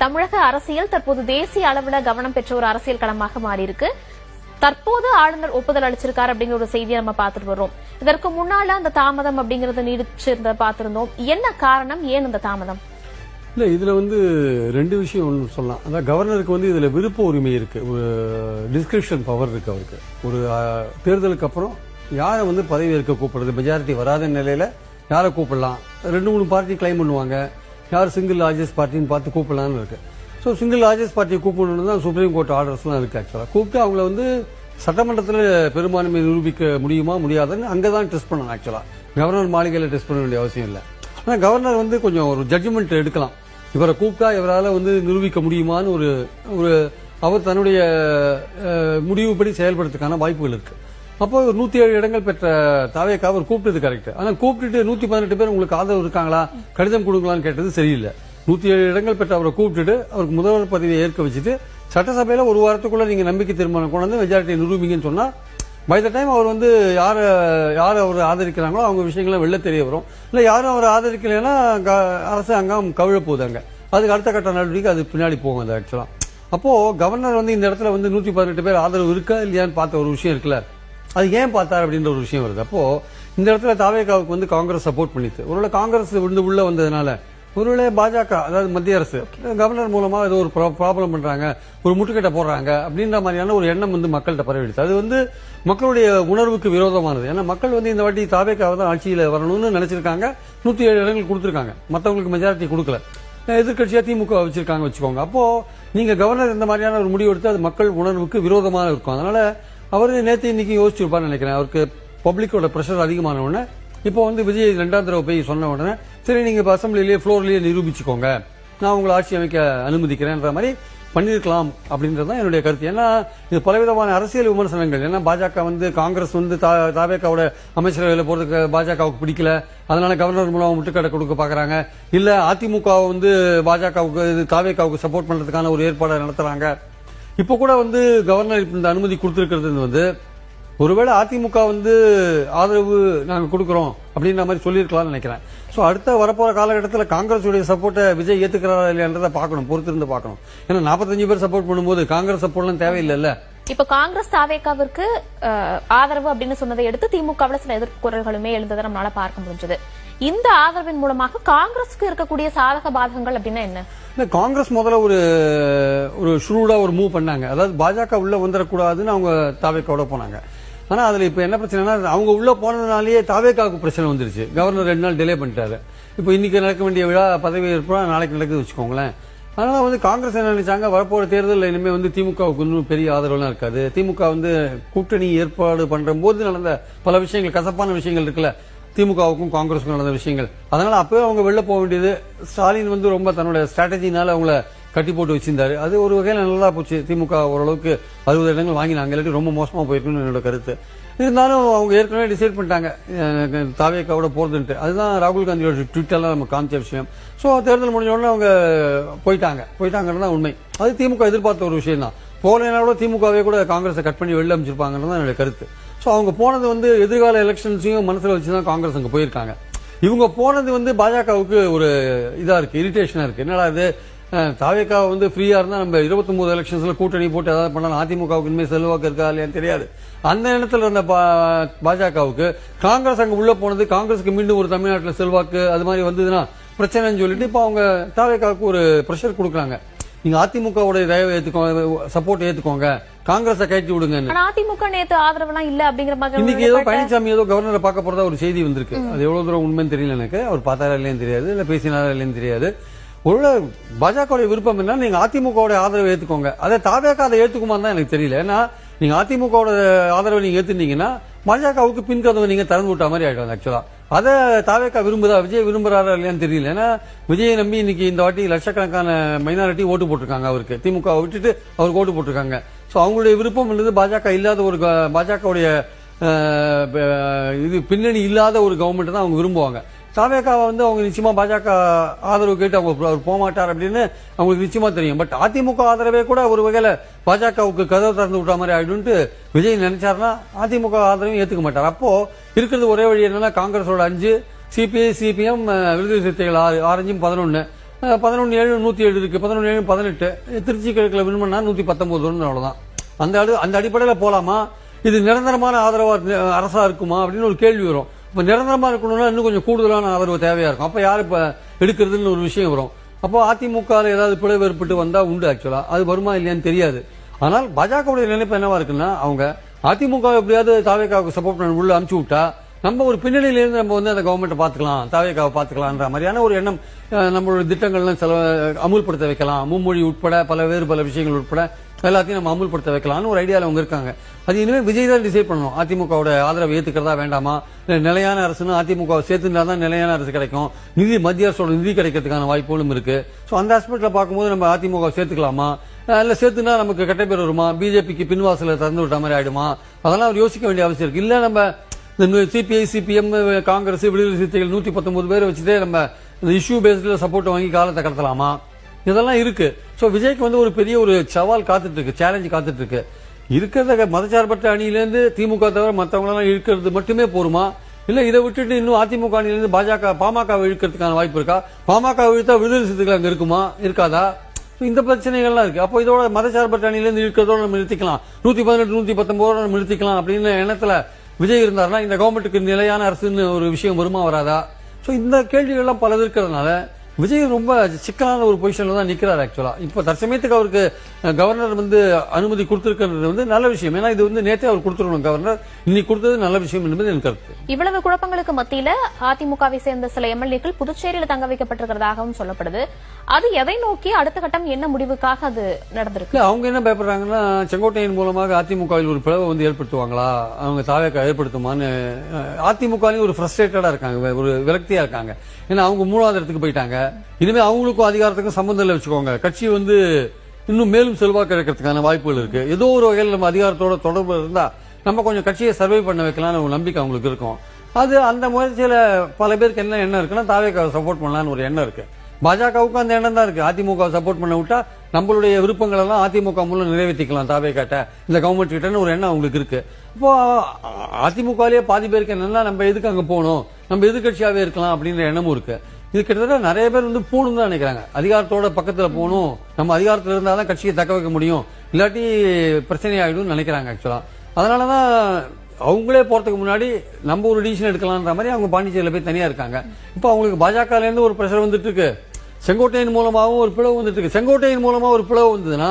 தமிழக அரசியல் தற்போது தேசிய அளவில் கவனம் பெற்ற ஒரு அரசியல் களமாக மாறியிருக்கு. தற்போது ஆளுநர் ஒப்புதல் அளிச்சிருக்காரு அப்படிங்கிற ஒரு செய்தியை நம்ம பார்த்துட்டு வரோம். இதற்கு முன்னால அந்த தாமதம் அப்படிங்கறத நீடிச்சிருந்த பார்த்திருந்தோம். என்ன காரணம், ஏன் அந்த தாமதம்? இல்ல, இதுல ரெண்டு விஷயம் ஒன்று சொல்லலாம். அதான் கவர்னருக்கு இதுல விருப்ப உரிமை இருக்கு, ஒரு டிஸ்கிரிப்ஷன் பவர் இருக்கு அவருக்கு. ஒரு தேர்தலுக்கு அப்புறம் யாரை பதவி ஏற்க கூப்பிடுறது, மெஜாரிட்டி வராத நிலையில யாரை கூப்பிடலாம், 2-3 பார்ட்டி கிளைம் பண்ணுவாங்க, யார் சிங்கிள் லார்ஜஸ்ட் பார்ட்டின்னு பார்த்து கூப்பிடலாம்னு இருக்கு. ஸோ சிங்கிள் லார்ஜஸ்ட் பார்ட்டியை கூப்பிடணும்னு தான் சுப்ரீம் கோர்ட் ஆர்டர்ஸ்லாம் இருக்கு. ஆக்சுவலாக கூப்பிட்டு அவங்கள சட்டமன்றத்தில் பெரும்பான்மை நிரூபிக்க முடியுமா முடியாதுன்னு அங்கே தான் டெஸ்ட் பண்ணணும். ஆக்சுவலாக கவர்னர் மாளிகையில் டெஸ்ட் பண்ண வேண்டிய அவசியம் இல்லை. ஆனால் கவர்னர் கொஞ்சம் ஒரு ஜட்ஜ்மெண்ட் எடுக்கலாம். இவரை கூப்பிட்டா இவரால் நிரூபிக்க முடியுமான்னு ஒரு அவர் தன்னுடைய முடிவுப்படி செயல்படுறதுக்கான வாய்ப்புகள் இருக்கு. அப்போ 107 இடங்கள் பெற்ற தாவேக்கா அவர் கூப்பிட்டது கரெக்ட். ஆனால் கூப்பிட்டுட்டு 118 பேர் உங்களுக்கு ஆதரவு இருக்காங்களா, கடிதம் கொடுக்கலான்னு கேட்டது சரியில்லை. 107 இடங்கள் பெற்ற அவரை கூப்பிட்டுட்டு அவருக்கு முதல்வர் பதவியை ஏற்க வச்சுட்டு சட்டசபையில ஒரு வாரத்துக்குள்ள நீங்க நம்பிக்கை தீர்மானம் கொண்டு வந்து மெஜாரிட்டி நிரூபிங்கன்னு சொன்னா பை த டைம் அவர் யார் அவர் ஆதரிக்கிறாங்களோ அவங்க விஷயங்களும் வெளில தெரிய வரும். இல்ல யாரும் அவர் ஆதரிக்கலைன்னா அரசு அங்கம் கவிழ போகுது. அங்க அதுக்கு அடுத்த கட்ட நடவடிக்கை அது பின்னாடி போகும். அது ஆக்சுவலா அப்போ கவர்னர் இந்த இடத்துல 118 பேர் ஆதரவு இருக்கா இல்லையான்னு பார்த்த ஒரு விஷயம் இருக்குல்ல, அது ஏன் பார்த்தார் அப்படின்ற ஒரு விஷயம் வருது. அப்போ இந்த இடத்துல தாவேக்காவுக்கு காங்கிரஸ் சப்போர்ட் பண்ணிட்டு ஒருவேளை காங்கிரஸ் உள்ள வந்ததுனால ஒருவேளை பாஜக அதாவது மத்திய அரசு கவர்னர் மூலமா ஏதோ ஒரு ப்ராப்ளம் பண்றாங்க, ஒரு முட்டுக்கட்டை போடுறாங்க அப்படின்ற மாதிரியான ஒரு எண்ணம் மக்கள்கிட்ட பரவிடுச்சு. அது மக்களுடைய உணர்வுக்கு விரோதமானது. ஏன்னா மக்கள் இந்த வாட்டி தாவேக்காவை தான் ஆட்சியில வரணும்னு நினைச்சிருக்காங்க. 107 இடங்கள் கொடுத்திருக்காங்க, மற்றவங்களுக்கு மெஜாரிட்டி கொடுக்கல. எதிர்கட்சியா திமுக வச்சிருக்காங்க வச்சுக்கோங்க. அப்போ நீங்க கவர்னர் இந்த மாதிரியான ஒரு முடிவு எடுத்து அது மக்கள் உணர்வுக்கு விரோதமாக இருக்கும். அதனால அவரு நேற்று இன்னைக்கு யோசிச்சிருப்பான்னு நினைக்கிறேன். அவருக்கு பப்ளிக்கோட பிரஷர் அதிகமான உடனே இப்போ விஜய் 2ஆம் தடவை போய் சொன்ன உடனே சரி நீங்க அசம்பிளிலேயே ஃப்ளோர்லயே நிரூபிச்சுக்கோங்க, நான் உங்களை ஆட்சி அமைக்க அனுமதிக்கிறேன்ற மாதிரி பண்ணிருக்கலாம் அப்படின்றதான் என்னுடைய கருத்து. ஏன்னா இது பலவிதமான அரசியல் விமர்சனங்கள். ஏன்னா பாஜக காங்கிரஸ் தாவேக்காவோட அமைச்சரவையில் போறதுக்கு பாஜகவுக்கு பிடிக்கல, அதனால கவர்னர் மூலம் முட்டுக்கடை கொடுக்க பாக்குறாங்க. இல்ல அதிமுக பாஜகவுக்கு தாவேக்காவுக்கு சப்போர்ட் பண்றதுக்கான ஒரு ஏற்பாடை நடத்துறாங்க. இப்ப கூட கவர்னர் இந்த அனுமதி கொடுத்திருக்கிறது ஒருவேளை அதிமுக ஆதரவு நாங்க கொடுக்கறோம் அப்படின்ற மாதிரி சொல்லியிருக்கலாம்னு நினைக்கிறேன். சோ அடுத்த வரப்போற காலகட்டத்தில் காங்கிரஸ் உடைய சப்போர்ட்டை விஜய் ஏத்துக்கிறாரா இல்லையான்றதை பார்க்கணும், பொறுத்திருந்து பார்க்கணும். ஏன்னா 45 பேர் சப்போர்ட் பண்ணும்போது காங்கிரஸ் சப்போர்ட்லாம் தேவையில்லைல்ல. இப்ப காங்கிரஸ் தாவேக்காவிற்கு ஆதரவு அப்படின்னு சொன்னதை எடுத்து திமுகவில் சில எதிர்குரல்களுமே எழுந்ததை நம்மளால பார்க்க முடிஞ்சது. இந்த ஆதரவின் மூலமாக காங்கிரஸுக்கு இருக்கக்கூடிய சாதக பாதகங்கள் அப்படின்னா என்ன? காங்கிரஸ் முதல்ல ஒரு ஷூடா ஒரு மூவ் பண்ணாங்க. அதாவது பாஜக உள்ள வந்துடக்கூடாதுன்னு அவங்க தாவேக்காவோட போனாங்க. ஆனா அதுல இப்ப என்ன பிரச்சனைனா அவங்க உள்ள போனதுனாலேயே தாவேக்காவுக்கு பிரச்சனை வந்துருச்சு. கவர்னர் 2 நாள் டிலே பண்ணிட்டாரு. இப்போ இன்னைக்கு நடக்க வேண்டிய விழா பதவி ஏற்பா நாளைக்கு நடக்குது வச்சுக்கோங்களேன். அதனால காங்கிரஸ் என்ன நினைச்சாங்க, வரப்போற தேர்தலில் இனிமே திமுகவுக்கு இன்னும் பெரிய ஆதரவுலாம் இருக்காது. திமுக கூட்டணி ஏற்பாடு பண்ற போது நடந்த பல விஷயங்கள், கசப்பான விஷயங்கள் இருக்குல்ல, திமுகவுக்கும் காங்கிரஸுக்கும் நடந்த விஷயங்கள். அதனால அப்பவே அவங்க வெளில போக வேண்டியது. ஸ்டாலின் ரொம்ப தன்னோட ஸ்ட்ராட்டஜினால அவங்கள கட்டி போட்டு வச்சிருந்தாரு. அது ஒரு வகையில நல்லா போச்சு. திமுக ஓரளவுக்கு 60 இடங்கள் வாங்கினாங்க, இல்லாட்டி ரொம்ப மோசமா போயிருக்குன்னு என்னோட கருத்து. இருந்தாலும் அவங்க ஏற்கனவே டிசைட் பண்ணிட்டாங்க தாவேக்காவோட போறதுன்ட்டு. அதுதான் ராகுல் காந்தியோட ட்விட்டர்ல நம்ம காமிச்ச விஷயம். சோ தேர்தல் முடிஞ்ச உடனே அவங்க போயிட்டாங்கன்னு உண்மை. அது திமுக எதிர்பார்த்த ஒரு விஷயம் தான். போலனா கூட திமுகவே கூட காங்கிரஸை கட் பண்ணி வெளில அமைச்சிருப்பாங்கன்னு என்னோட கருத்து. சோ அவங்க போனது எதிர்கால எலெக்ஷன்ஸையும் மனசுல வச்சுதான் காங்கிரஸ் அங்க போயிருக்காங்க. இவங்க போனது பாஜகவுக்கு ஒரு இதா இருக்கு, இரிட்டேஷனா இருக்கு. என்னடா இது, தாவேக்கா ஃப்ரீயா இருந்தா நம்ம 29 எலெக்ஷன்ஸ்ல கூட்டணி போட்டு ஏதாவது பண்ணலாம், அதிமுகவுக்கு இனிமே செல்வாக்கு இருக்கா இல்லையான்னு தெரியாது. அந்த இடத்துல இருந்த பாஜகவுக்கு காங்கிரஸ் அங்க உள்ள போனது, காங்கிரஸுக்கு மீண்டும் ஒரு தமிழ்நாட்டில் செல்வாக்கு அது மாதிரி வந்ததுன்னா பிரச்சனைன்னு சொல்லிட்டு இப்ப அவங்க தாவேக்காவுக்கு ஒரு பிரஷர் கொடுக்குறாங்க. நீங்க அதிமுகவோட தயவு ஏத்துக்கோங்க, சப்போர்ட் ஏத்துக்கோங்க, காங்கிரஸை கட்டி விடுங்க. அதிமுக நேத்து ஆதரவுலாம் இல்ல அப்படிங்கிற மாதிரி இன்னைக்கு ஏதோ பழனிசாமி ஏதோ கவர்னரை பார்க்க போறதா ஒரு செய்தி வந்திருக்கு. அது எவ்வளவு தூரம் உண்மைன்னு தெரியல எனக்கு. அவர் பார்த்தாரா இல்லைன்னு தெரியாது, இல்ல பேசினாரா இல்லைன்னு தெரியாது. ஒரு பாஜக விருப்பம் என்ன, நீங்க அதிமுகவோட ஆதரவை ஏத்துக்கோங்க. அதை தாவேக்கா அதை ஏத்துக்குமான்னு தான் எனக்கு தெரியல. ஏன்னா நீங்க அதிமுகவோட ஆதரவை நீங்க ஏத்துனீங்கன்னா பாஜகவுக்கு பின்கதவை நீங்க திறந்து விட்ட மாதிரி ஆயிடும். ஆக்சுவலா அதை தாவேக்கா விரும்புதா, விஜய் விரும்புறாரா இல்லையான்னு தெரியல. ஏன்னா விஜயை நம்பி இன்னைக்கு இந்த வாட்டி லட்சக்கணக்கான மைனாரிட்டி ஓட்டு போட்டிருக்காங்க அவருக்கு. திமுக விட்டுட்டு அவருக்கு ஓட்டு போட்டிருக்காங்க. சோ அவங்களுடைய விருப்பம் பாஜக இல்லாத ஒரு பாஜகவுடைய இது பின்னணி இல்லாத ஒரு கவர்மெண்ட் தான் அவங்க விரும்புவாங்க. தாவேக்காவை அவங்க நிச்சயமா பாஜக ஆதரவு கேட்டு அவர் போக மாட்டார் அப்படின்னு அவங்களுக்கு நிச்சயமா தெரியும். பட் அதிமுக ஆதரவே கூட ஒரு வகையில பாஜகவுக்கு கதவு திறந்து விட்ட மாதிரி ஆயிடும்ட்டு விஜய் நினைச்சாருன்னா அதிமுக ஆதரவையும் ஏத்துக்க மாட்டார். அப்போ இருக்கிறது ஒரே வழி என்னன்னா காங்கிரஸோட 5, சிபிஐ, சிபிஎம், விடுதலை சிறுத்தைகள் 6, 5, 11. 11-7 107 இருக்கு, 11-7 18. திருச்சி கிழக்குல வின் பண்ணா 119 அவ்வளவுதான். அந்த அடிப்படையில போலாமா, இது நிரந்தரமான ஆதரவா அரசா இருக்குமா அப்படின்னு ஒரு கேள்வி வரும். இப்ப நிரந்தரமா இருக்கணும்னா இன்னும் கொஞ்சம் கூடுதலான ஆதரவு தேவையா இருக்கும். அப்ப யாரு இப்ப எடுக்கிறதுன்னு ஒரு விஷயம் வரும். அப்போ அதிமுக ஏதாவது பிளவு ஏற்பட்டு வந்தா உண்டு. ஆக்சுவலா அது வருமா இல்லையான்னு தெரியாது. ஆனால் பாஜகவுடைய நினைப்பு என்னவா இருக்குன்னா, அவங்க அதிமுக எப்படியாவது தாவேக்காவுக்கு சப்போர்ட் பண்ண உள்ள அனுப்பிச்சு விட்டா நம்ம ஒரு பின்னணியிலிருந்து நம்ம வந்து அந்த கவர்மெண்ட் பாத்துக்கலாம், தாவேக்காவை பாத்துக்கலாம்ன்ற மாதிரியான ஒரு எண்ணம். நம்மளுடைய திட்டங்கள்லாம் அமுல்படுத்த வைக்கலாம், மும்மொழி உட்பட பல விஷயங்கள் உட்பட எல்லாத்தையும் நம்ம அமுல்படுத்த வைக்கலாம்னு ஒரு ஐடியாவில் அவங்க இருக்காங்க. அது இனிமே விஜய் தான் டிசைட் பண்ணணும். அதிமுகவோட ஆதரவை ஏத்துக்கிறதா வேண்டாமா, நிலையான அரசுன்னு அதிமுக சேர்த்துனா தான் நிலையான அரசு கிடைக்கும், மத்திய அரசோட நிதி கிடைக்கிறதுக்கான வாய்ப்புகளும் இருக்கு. ஸோ அந்த ஆஸ்பெக்ட்ல பார்க்கும்போது நம்ம அதிமுக சேர்த்துக்கலாமா, இல்ல சேர்த்துனா நமக்கு கெட்ட பேர் வருமா, பிஜேபிக்கு பின்வாசல திறந்து விட்ட மாதிரி ஆயிடுமா, அதெல்லாம் அவர் யோசிக்க வேண்டிய அவசியம் இருக்கு. இல்ல நம்ம சிபிஐ சிபிஎம் காங்கிரஸ் விடுதலை சிறுத்தைகள் 119 பேரை வச்சுட்டே நம்ம இந்த இஷ்யூ பேஸ்ல சப்போர்ட் வாங்கி காலத்தை கடத்தலாமா, இதெல்லாம் இருக்கு. சோ விஜய்க்கு வந்து ஒரு பெரிய ஒரு சவால் காத்துட்டு இருக்கு, சேலஞ்சு காத்துட்டு இருக்கு. இருக்கிறத மதச்சார்பற்ற அணியிலேருந்து திமுக தவிர மற்றவங்களெல்லாம் இழுக்கிறது மட்டுமே போருமா, இல்ல இதை விட்டுட்டு இன்னும் அதிமுக அணியிலிருந்து பாமக இழுக்கிறதுக்கான வாய்ப்பு இருக்கா, பாமக இழுத்தா விடுதலை சிறுத்தைகள் அங்க இருக்குமா இருக்காதா, இந்த பிரச்சனைகள்லாம் இருக்கு. அப்போ இதோட மதச்சார்பற்ற அணியிலிருந்து இழுக்கிறதோட நம்ம நிறுத்திக்கலாம், 118 119 நம்ம நிறுத்திக்கலாம் அப்படின்னு எண்ணத்துல விஜய் இருந்தாருன்னா இந்த கவர்மெண்ட்டுக்கு நிலையான அரசுன்னு ஒரு விஷயம் வருமா வராதா. சோ இந்த கேள்விகள்லாம் பல இருக்கிறதுனால விஜய் ரொம்ப சிக்கலான ஒரு பொசிஷன்ல தான் நிக்கிறார். ஆக்சுவலா இப்ப தற்சமயத்துக்கு அவருக்கு கவர்னர் வந்து அனுமதி கொடுத்திருக்கிறது வந்து நல்ல விஷயம். ஏன்னா இது வந்து நேற்றே அவர் கொடுத்துருக்கணும், கவர்னர் இன்னைக்கு கொடுத்தது நல்ல விஷயம் என்பது என் கருத்து. இவ்வளவு குழப்பங்களுக்கு மத்தியில அதிமுகவை சேர்ந்த சில எம்எல்ஏக்கள் புதுச்சேரியில் தங்க வைக்கப்பட்டிருக்கிறதாகவும் சொல்லப்படுது. அது எதை நோக்கி அடுத்த கட்டம் என்ன முடிவுக்காக அது நடந்திருக்கு? அவங்க என்ன பயப்படுறாங்கன்னா, செங்கோட்டையின் மூலமாக அதிமுகவில் ஒரு பிளவை வந்து ஏற்படுத்துவாங்களா, அவங்க தாவேக்கா ஏற்படுத்துமான்னு அதிமுகலையும் ஒரு ஃப்ரஸ்ட்ரேட்டடா இருக்காங்க, ஒரு விரக்தியா இருக்காங்க. ஏன்னா அவங்க 3வது இடத்துக்கு போயிட்டாங்க. இனிமே அவங்களுக்கும் அதிகாரத்துக்கும் சம்பந்தம் இல்லை வச்சுக்கோங்க. கட்சி வந்து இன்னும் மேலும் செல்வாக்கு இருக்கிறதுக்கான வாய்ப்புகள் இருக்கு. ஏதோ ஒரு வகையில் நம்ம அதிகாரத்தோட தொடர்பு இருந்தா நம்ம கொஞ்சம் கட்சியை சர்வை பண்ண வைக்கலாம்னு ஒரு நம்பிக்கை அவங்களுக்கு இருக்கும். அது அந்த முயற்சியில பல பேருக்கு என்ன எண்ணம் இருக்குன்னா, தாவேக்காவை சப்போர்ட் பண்ணலாம்னு ஒரு எண்ணம் இருக்கு. பாஜகவுக்கும் அந்த எண்ணம் தான் இருக்கு. அதிமுக சப்போர்ட் பண்ண விட்டா நம்மளுடைய விருப்பங்கள் எல்லாம் அதிமுக மூலம் நிறைவேற்றிக்கலாம் தாவேக்காட்ட, இந்த கவர்மெண்ட் கிட்டன்னு ஒரு எண்ணம் அவங்களுக்கு இருக்கு. இப்போ அதிமுகலயே பாதி பேருக்கு என்னன்னா, நம்ம எதுக்கு அங்க போகணும், நம்ம எதிர்கட்சியாவே இருக்கலாம் அப்படின்ற எண்ணமும் இருக்கு. இது கிட்டத்தட்ட நிறைய பேர் வந்து போகணும் தான் நினைக்கிறாங்க. அதிகாரத்தோட பக்கத்துல போகணும், நம்ம அதிகாரத்துல இருந்தாதான் கட்சியை தக்க வைக்க முடியும், இல்லாட்டி பிரச்சனை ஆயிடும் நினைக்கிறாங்க ஆக்சுவலா. அதனாலதான் அவங்களே போறதுக்கு முன்னாடி நம்ம ஒரு டிசிஷன் எடுக்கலாம்ன்ற மாதிரி அவங்க பாண்டிச்சேரியில போய் தனியா இருக்காங்க. இப்போ அவங்களுக்கு பாஜகல இருந்து ஒரு பிரஷர் வந்துட்டு இருக்கு, செங்கோட்டையின் மூலமாகவும் ஒரு பிளவு வந்துட்டு இருக்கு. செங்கோட்டையின் மூலமா ஒரு பிளவு வந்ததுன்னா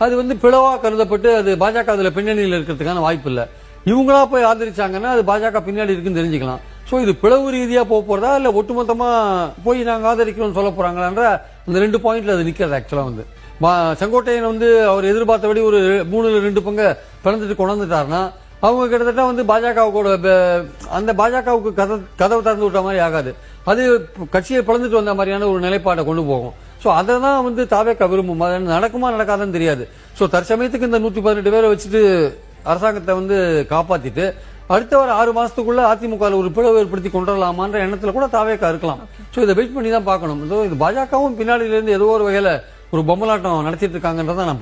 அது வந்து பிளவா கருதப்பட்டு அது பாஜக அதுல பின்னணியில் இருக்கிறதுக்கான வாய்ப்பு இல்ல. இவங்களா போய் ஆதரிச்சாங்கன்னா அது பாஜக பின்னாடி இருக்குன்னு தெரிஞ்சுக்கலாம். சோ இது பிளவு ரீதியா போறதா இல்ல ஒட்டுமொத்தமா போய் நாங்க ஆதரிக்கிறோம் சொல்ல போறாங்களான்ற அந்த 2 பாயிண்ட்ல அது நிக்கிறது. ஆக்சுவலா வந்து செங்கோட்டையன் வந்து அவர் எதிர்பார்த்தபடி ஒரு 3/2 பங்கு பிறந்துட்டு கொண்டாந்துட்டாருன்னா அவங்க கிட்டத்தட்ட வந்து பாஜகவோட அந்த பாஜகவுக்கு கதவு திறந்து விட்ட மாதிரி ஆகாது, அது கட்சியை பிளந்துட்டு வந்த மாதிரியான ஒரு நிலைப்பாட்டை கொண்டு போகும். சோ அததான் வந்து தாவேக்கா விரும்பும். நடக்குமா நடக்காதுன்னு தெரியாது. சோ தற்சமயத்துக்கு இந்த 118 பேரை வச்சுட்டு அரசாங்கத்தை வந்து காப்பாத்திட்டு அடுத்த ஒரு 6 மாசத்துக்குள்ள அதிமுக ஒரு பிளவு ஏற்படுத்தி கொண்டுடலாமான்ற எண்ணத்துல கூட தாவேக்கா இருக்கலாம். சோ இதை வெயிட் பண்ணி தான் பார்க்கணும். இது பாஜகவும் பின்னாடியில இருந்து ஏதோ ஒரு வகையில ஒரு பொம்மலாட்டம் நடத்திட்டு இருக்காங்கன்றதான் நான்